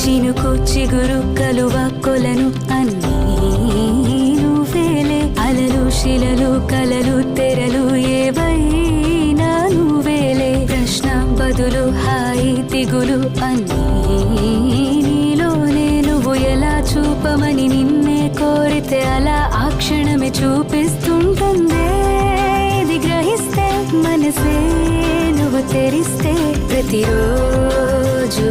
చినుకు చిగురు కలువ కొలను అన్నీ నువ్వేలే. అలలు శిలలు కలలు తెరలు ఏవైనా నువ్వేలే. ప్రశ్న బదులు హాయి దిగులు అన్నీ నీలోనే. నువ్వు ఎలా చూపమని నిన్నే కోరితే అలా ఆ క్షణమే చూపిస్తుంటుందే. ఇది గ్రహిస్తే మనసే నువ్వు తెరిస్తే ప్రతిరోజు